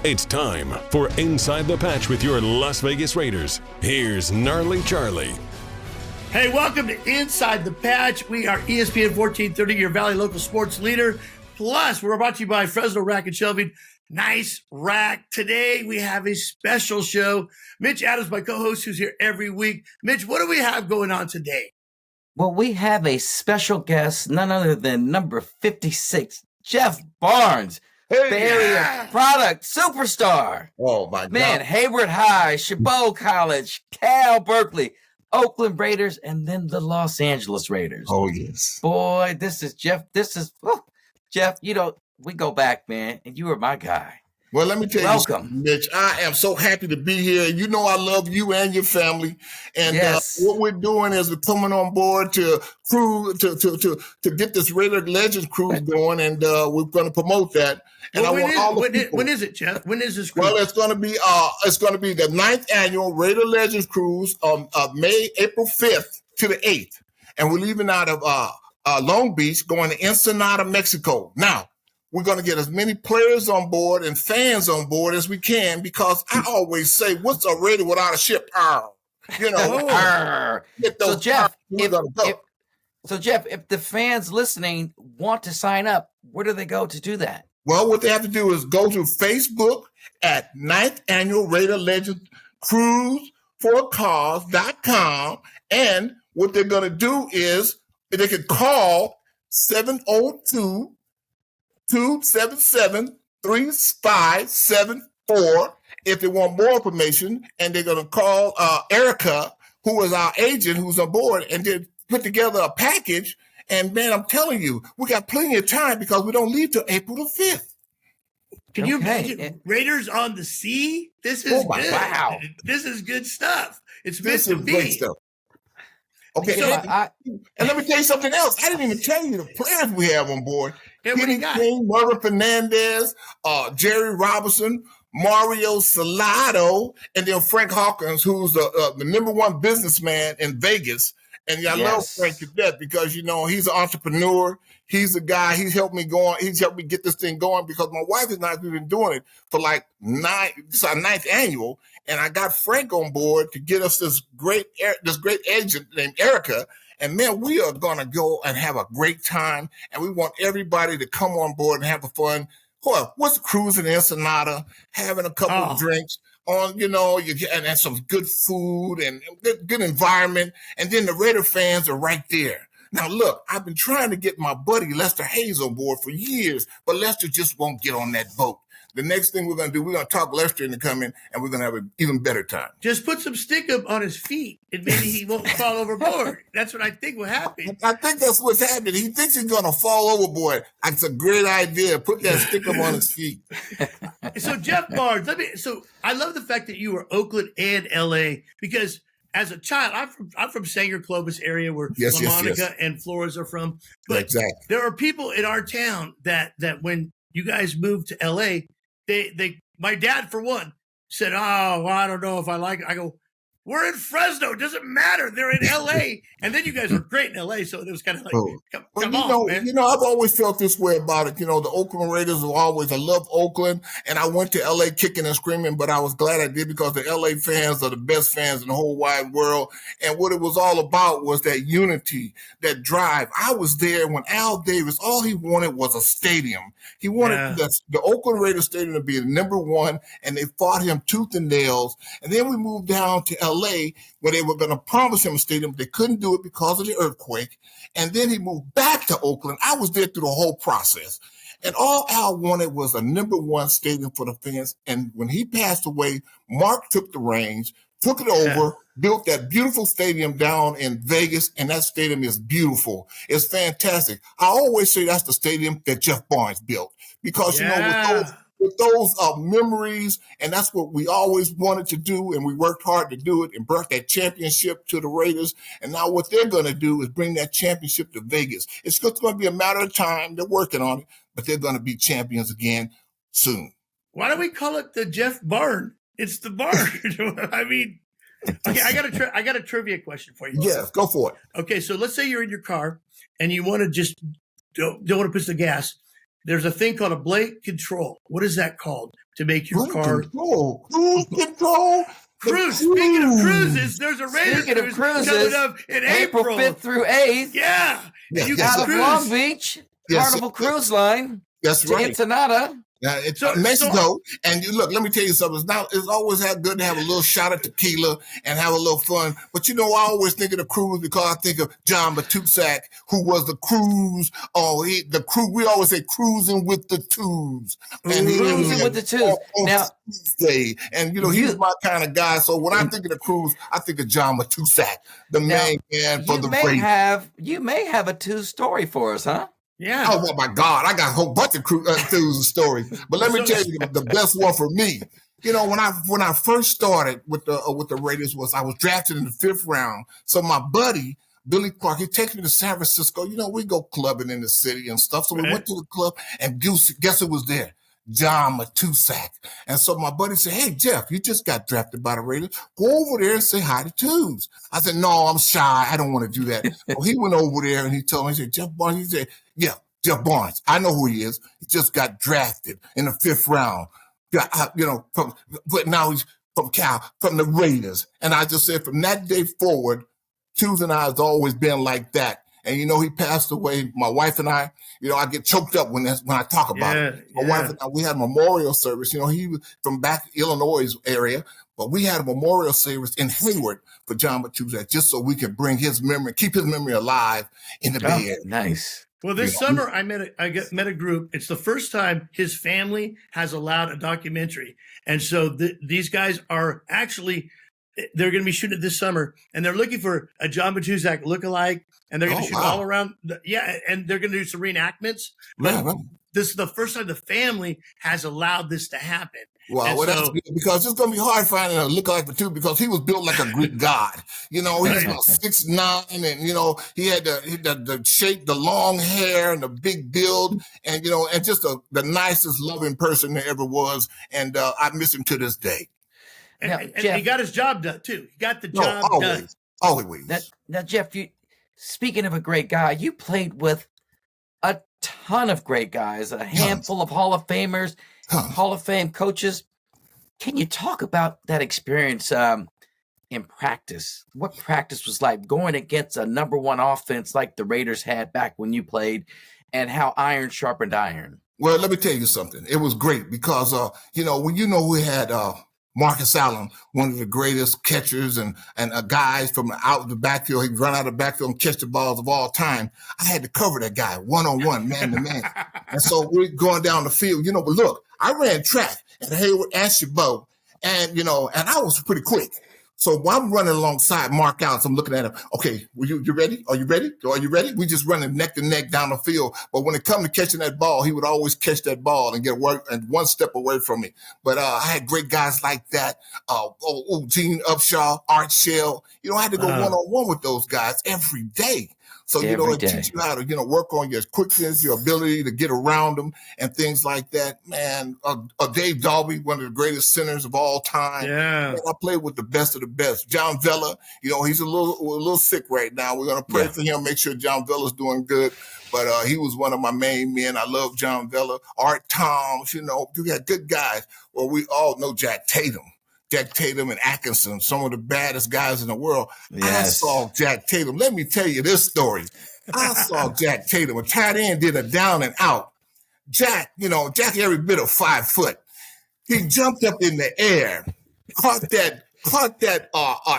It's time for Inside the Patch with your Las Vegas Raiders. Here's Gnarley Charley. Hey, welcome to Inside the Patch. We are ESPN 1430, your Valley local sports leader. Plus, we're brought to you by Fresno Rack and Shelving. Nice rack. Today, we have a special show. Mitch Adams, my co-host, who's here every week. Mitch, what do we have going on today? Well, we have a special guest, none other than number 56, Jeff Barnes. Hey, Bay Area product superstar. Oh, my God. Man, Hayward High, Chabot College, Cal Berkeley, Oakland Raiders, and then the Los Angeles Raiders. Oh, yes. Boy, this is Jeff. Jeff, we go back, man, and you were my guy. Well, let me tell you Welcome. something, Mitch. I am so happy to be here. You know I love you and your family. And Yes. what we're doing is we're coming on board to get this Raider Legends cruise going, and we're going to promote that. And Well, when is it, Jeff? When is this cruise? Well, it's going to be the 9th annual Raider Legends cruise on April 5th to the 8th, and we're leaving out of Long Beach, going to Ensenada, Mexico. Now, we're going to get as many players on board and fans on board as we can, because I always say, what's a Raider without a ship? Get those So, Jeff, we're gonna go. if the fans listening want to sign up, where do they go to do that? Well, what they have to do is go to Facebook at 9th Annual Raider Legends Cruise for Cause.com. And what they're going to do is they can call 702-277-3574 if they want more information. And they're going to call Erica, who is our agent, who's on board, and then put together a package. And, man, I'm telling you, we got plenty of time because we don't leave till April the 5th. Can you imagine Raiders on the sea? This is good. Wow. This is good stuff. It's meant This to is be. great stuff. Okay, So, and let me tell you something else. I didn't even tell you the players we have on board. Yeah, what do you Kenny got? King, Marvin Fernandez, Jerry Robinson, Mario Salado, and then Frank Hawkins, who's the number one businessman in Vegas. And I love Frank to death because, he's an entrepreneur. He's a guy. He's helped me He's helped me get this thing going because my wife and I have been doing it for this is our 9th annual. And I got Frank on board to get us this great agent named Erica. And, man, we are going to go and have a great time. And we want everybody to come on board and have a fun. What's cruising in Ensenada, having a couple of drinks. And some good food and good environment. And then the Raider fans are right there. Now, look, I've been trying to get my buddy Lester Hayes on board for years, but Lester just won't get on that boat. The next thing we're going to do, we're going to talk Lester into coming, and we're going to have an even better time. Just put some stick-up on his feet, and maybe he won't fall overboard. That's what I think will happen. I think that's what's happening. He thinks he's going to fall overboard. It's a great idea. Put that stick-up on his feet. So, Jeff Barnes, I love the fact that you were Oakland and L.A. because as a child, I'm from Sanger Clovis area where Monica and Flores are from. But exactly. There are people in our town that when you guys moved to L.A., my dad, for one, said, "Oh, well, I don't know if I like it." I go, "We're in Fresno. It doesn't matter. They're in L.A." And then you guys are great in L.A., so it was kind of like, come on, man. I've always felt this way about it. The Oakland Raiders I love Oakland, and I went to L.A. kicking and screaming, but I was glad I did because the L.A. fans are the best fans in the whole wide world. And what it was all about was that unity, that drive. I was there when Al Davis, all he wanted was a stadium. He wanted the Oakland Raiders stadium to be the number one, and they fought him tooth and nails. And then we moved down to L.A. where they were going to promise him a stadium, but they couldn't do it because of the earthquake. And then he moved back to Oakland. I was there through the whole process. And all Al wanted was a number one stadium for the fans. And when he passed away, Mark took the reins, took it over, built that beautiful stadium down in Vegas, and that stadium is beautiful. It's fantastic. I always say that's the stadium that Jeff Barnes built because, with those memories, and that's what we always wanted to do, and we worked hard to do it and brought that championship to the Raiders. And now what they're going to do is bring that championship to Vegas. It's just going to be a matter of time. They're working on it, but they're going to be champions again soon. Why don't we call it the Jeff Barn? It's the barn. I mean, okay, I got a trivia question for you. Yes, go for it. Okay, so let's say you're in your car and you want to just don't want to push the gas. there's a thing called a blade control. What is that called to make your Cruise car control. Cruise control. cruise? Speaking of cruises, there's a Raider Speaking of cruise cruises, coming up in April April. 5th through 8th. Yeah. Yeah, And you yes, can Out of cruise. Long Beach, Yes, Carnival sir. Cruise Line That's to right. Ensenada. It's So- Mexico, and you look. Let me tell you something. It's always good to have a little shot of tequila and have a little fun. But I always think of the cruise because I think of John Matusak, who was the cruise. The cruise. We always say cruising with the twos, and Cruising with the twos. on Now- Tuesday, and he's my kind of guy. So when I think of the cruise, I think of John Matusak, the main man for the race. You may have a 2 story for us, huh? Yeah. Oh my God! I got a whole bunch of cruise stories, but let me tell you the best one for me. When I first started with the Raiders I was drafted in the 5th round. So my buddy Billy Clark, he takes me to San Francisco. We go clubbing in the city and stuff. So we went to the club, and guess who was there? John Matusak. And so my buddy said, "Hey Jeff, you just got drafted by the Raiders. Go over there and say hi to Twos." I said, "No, I'm shy. I don't want to do that." So he went over there and he told me, he said, "Jeff Barnes." He said, "Yeah, Jeff Barnes. I know who he is. He just got drafted in the 5th round. But now he's from the Raiders." And I just said, from that day forward, Twos and I has always been like that. And he passed away. My wife and I, I get choked up when I talk about it. My wife and I, we had a memorial service. He was from back Illinois area, but we had a memorial service in Hayward for John Matusak, just so we could bring his memory, keep his memory alive in the Bay Area. Nice. Well, this summer I met a group. It's the first time his family has allowed a documentary, and so these guys are actually they're going to be shooting it this summer, and they're looking for a John Matusak lookalike, and they're going to shoot all around. And they're going to do some reenactments. But this is the first time the family has allowed this to happen. Well, that's good because it's going to be hard finding a lookalike for Two because he was built like a Greek god. He's about 6'9", and he had the shape, the long hair, and the big build, and and just the nicest, loving person there ever was. And I miss him to this day. And he got his job done too. He got the job done. Always. Now, Jeff, speaking of a great guy, you played with a ton of great guys, a handful of Hall of Famers, Hall of Fame coaches. Can you talk about that experience in practice? What practice was like going against a number 1 offense like the Raiders had back when you played, and how iron sharpened iron? Well, let me tell you something. It was great because, when we had Marcus Allen, one of the greatest catchers and guys from out the backfield. He'd run out of the backfield and catch the balls of all time. I had to cover that guy one-on-one, man-to-man. And so we're going down the field, but look, I ran track at Hayward and Chabot, and I was pretty quick. So while I'm running alongside Mark Allen, I'm looking at him. Okay, you ready? Are you ready? Are you ready? We just running neck to neck down the field. But when it come to catching that ball, he would always catch that ball and get one step away from me. But I had great guys like that. Gene Upshaw, Art Shell. I had to go one-on-one with those guys every day. So, it teaches you how to, work on your quickness, your ability to get around them and things like that. Man, Dave Dalby, one of the greatest centers of all time. Yeah. Man, I played with the best of the best. John Vella, he's a little sick right now. We're going to pray for him, make sure John Vella's doing good. But he was one of my main men. I love John Vella. Art Toms, you got good guys. Well, we all know Jack Tatum and Atkinson, some of the baddest guys in the world. Yes. I saw Jack Tatum. Let me tell you this story. I saw Jack Tatum. A tight end did a down and out. Jack every bit of 5 foot. He jumped up in the air, caught that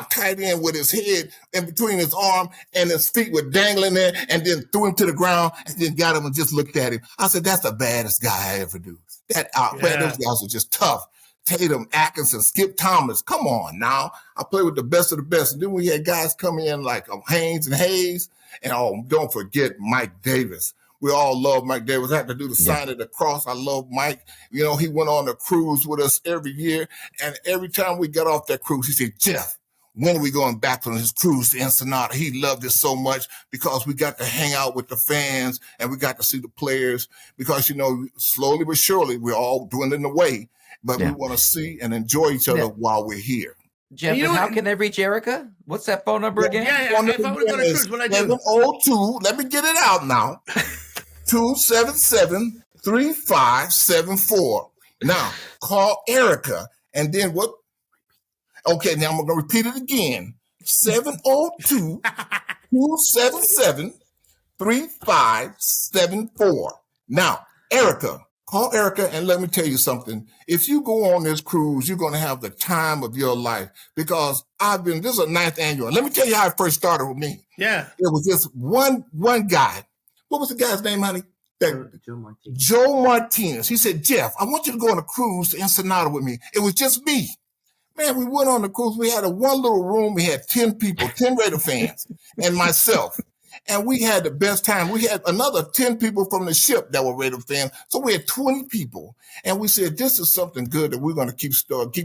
tight end with his head in between his arm, and his feet were dangling there, and then threw him to the ground, and then got him and just looked at him. I said, that's the baddest guy I ever do. Man, those guys are just tough. Tatum, Atkinson, Skip Thomas. Come on now. I played with the best of the best. And then we had guys come in like Haynes and Hayes. And don't forget Mike Davis. We all love Mike Davis. I had to do the sign of the cross. I love Mike. He went on a cruise with us every year. And every time we got off that cruise, he said, Jeff, when are we going back on his cruise to Ensenada? He loved it so much because we got to hang out with the fans and we got to see the players because, slowly but surely, we're all dwindling away. But we want to see and enjoy each other while we're here. Jeff, how can they reach Erica? What's that phone number again? If I would go to cruise, what I do? 702, let me get it out now. 277 3574. Now, call Erica. And then what? Okay, now I'm going to repeat it again. 702-277-3574. Now, Erica, call Erica and let me tell you something. If you go on this cruise, you're going to have the time of your life because this is a 9th annual. Let me tell you how it first started with me. Yeah. It was just one guy. What was the guy's name, honey? Joe Martinez. Joe Martinez. He said, Jeff, I want you to go on a cruise to Ensenada with me. It was just me. Man, we went on the cruise. We had one little room. We had 10 people, 10 Raider fans, and myself. And we had the best time. We had another 10 people from the ship that were Raider fans. So we had 20 people. And we said, this is something good that we're going to keep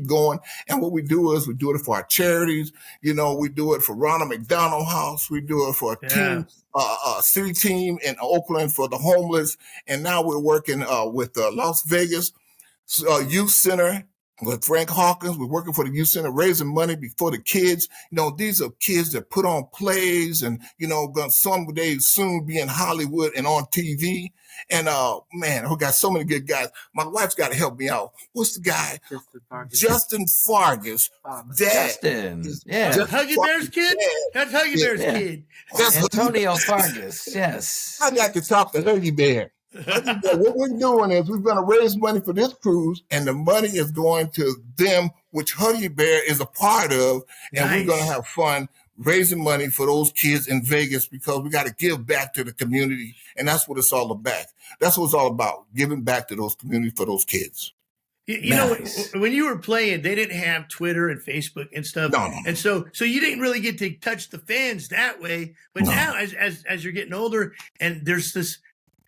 going. And what we do is we do it for our charities. You know, we do it for Ronald McDonald House. We do it for a team, city team in Oakland for the homeless. And now we're working with Las Vegas Youth Center. With Frank Hawkins, we're working for the youth center, raising money for the kids. You know, these are kids that put on plays and, you know, someday soon be in Hollywood and on TV. And, man, we got so many good guys. My wife's got to help me out. What's the guy? Justin Fargas. Justin. Yeah. Huggy Bear's kid? That's Huggy Bear's kid. That's Antonio Fargas. Yes. I got to talk to Huggy Bear. What we're doing is we're going to raise money for this cruise, and the money is going to them, which Huggy Bear is a part of, and we're going to have fun raising money for those kids in Vegas because we got to give back to the community, and that's what it's all about. That's what it's all about, giving back to those communities for those kids. You know, when you were playing, they didn't have Twitter and Facebook and stuff. No. And so you didn't really get to touch the fans that way. But now, as you're getting older, and there's this,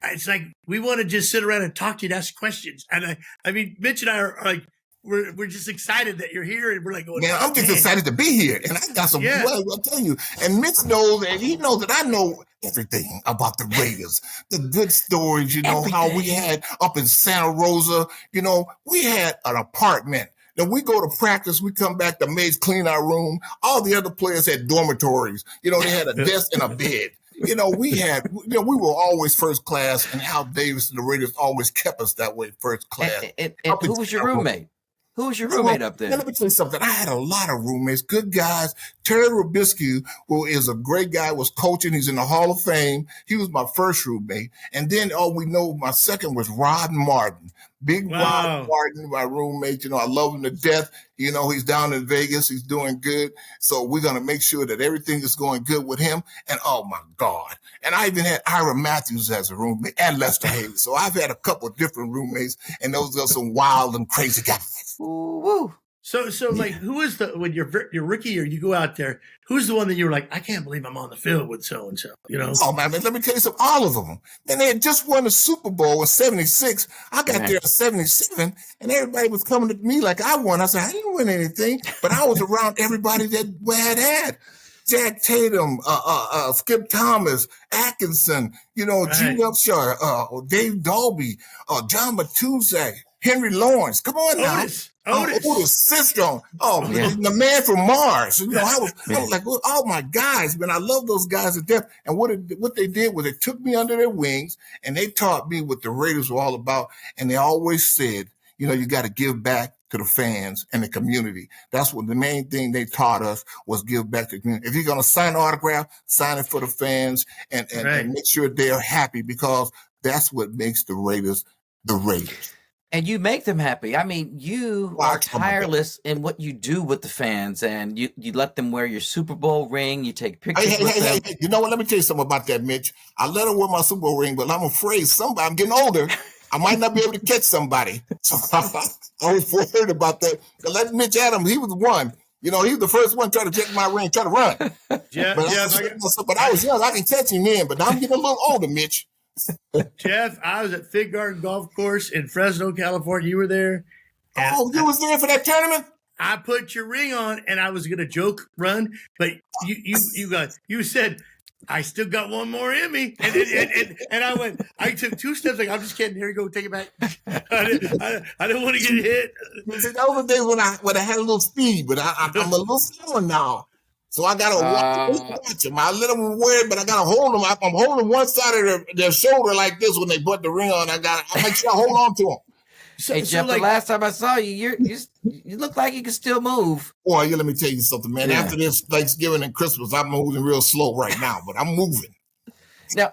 it's like we want to just sit around and talk to you and ask questions. And I mean, Mitch and I are like, we're just excited that you're here, and we're like, going, man, I'm just excited to be here, and I got some. Well, I'll tell you, and Mitch knows, and he knows that I know everything about the Raiders, the good stories. You know how we had up in Santa Rosa. You know, we had an apartment. Then we go to practice. We come back. The maids clean our room. All the other players had dormitories. You know, they had a desk and a bed. You know, we were always first class, and Al Davis and the Raiders always kept us that way, first class. And who was your roommate? Who was your roommate up there? Let me tell you something. I had a lot of roommates, good guys. Terry Robisky, who is a great guy, was coaching. He's in the Hall of Fame. He was my first roommate. And then, my second was Rod Martin. Rod Martin, my roommate. You know, I love him to death. You know, he's down in Vegas. He's doing good. So we're going to make sure that everything is going good with him. And, oh, my God. And I even had Ira Matthews as a roommate and Lester Haley. So I've had a couple of different roommates, and those are some wild and crazy guys. Woo. So like, who is when you're rookie or you go out there, who's the one that you were like, I can't believe I'm on the field with so-and-so, you know? Oh, man, let me tell you something. All of them. And they had just won the Super Bowl in 76. I got there in 77, and everybody was coming to me like I won. I said, I didn't win anything, but I was around everybody that had. Jack Tatum, Skip Thomas, Atkinson, you know, Gene Upshar, Dave Dolby, John Matuszak, Henry Lawrence. Come on now. Otis Sistrom. The man from Mars. You know, I was like, oh my guys, man, I love those guys to death. And what they did was they took me under their wings and they taught me what the Raiders were all about. And they always said, you know, you got to give back to the fans and the community. That's what the main thing they taught us was give back to the community. If you're going to sign an autograph, sign it for the fans and make sure they're happy because that's what makes the Raiders the Raiders. And you make them happy. I mean, you are tireless in what you do with the fans, and you let them wear your Super Bowl ring. You take pictures with them. Hey, you know what? Let me tell you something about that, Mitch. I let her wear my Super Bowl ring, but I'm afraid I'm getting older. I might not be able to catch somebody. So I was worried about that. Let Mitch Adams, he was the one. You know, he was the first one trying to take my ring, try to run. But I was young. I can catch him then, but now I'm getting a little older, Mitch. Jeff, I was at Fig Garden Golf Course in Fresno, California. You were there. Oh, you was there for that tournament? I put your ring on, and I was gonna joke run, but you said I still got one more in me, and I took 2 steps like I'm just kidding. Here you go, take it back. I didn't want to get hit. Those were days when I had a little speed, but I'm a little slower now. So I got to watch them. I let them wear it, but I got to hold them. I'm holding one side of their shoulder like this when they put the ring on. I make sure I hold on to them. Hey, Jeff, the last time I saw you, you look like you can still move. Boy, let me tell you something, man. Yeah. After this Thanksgiving and Christmas, I'm moving real slow right now, but I'm moving. Now,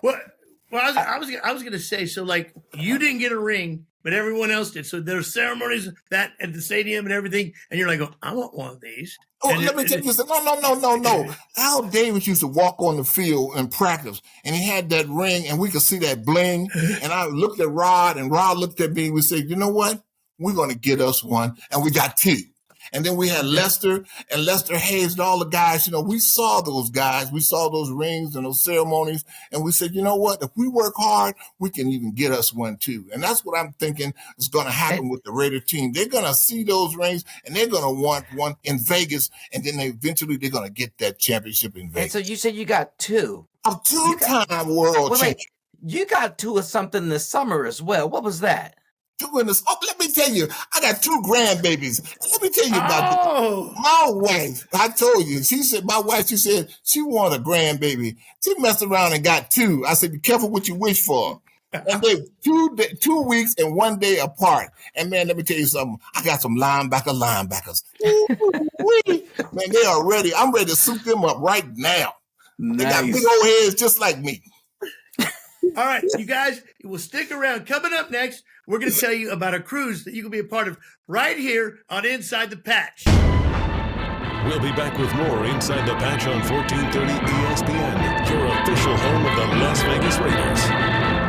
I was going to say, so like you didn't get a ring, but everyone else did. So there's ceremonies that at the stadium and everything, and you're like, oh, I want one of these. Oh, let me tell you something. No. Al Davis used to walk on the field and practice, and he had that ring, and we could see that bling. And I looked at Rod, and Rod looked at me. We said, you know what? We're going to get us one. And we got two. And then we had Lester and Lester Hayes and all the guys. You know, we saw those guys. We saw those rings and those ceremonies. And we said, you know what? If we work hard, we can even get us one too. And that's what I'm thinking is going to happen with the Raider team. They're going to see those rings and they're going to want one in Vegas. And then eventually they're going to get that championship in Vegas. And so you said you got two. A two-time world champion. You got two of something this summer as well. What was that? Goodness. Oh, let me tell you, I got two grandbabies. Let me tell you about this. My wife, I told you, she said she wanted a grandbaby. She messed around and got two. I said, be careful what you wish for. And they 2 weeks and 1 day apart. And man, let me tell you something. I got some linebackers. Man, they are ready. I'm ready to soup them up right now. Nice. They got big old heads just like me. All right, you guys, will stick around. Coming up next, we're going to tell you about a cruise that you can be a part of right here on Inside the Patch. We'll be back with more Inside the Patch on 1430 ESPN, your official home of the Las Vegas Raiders.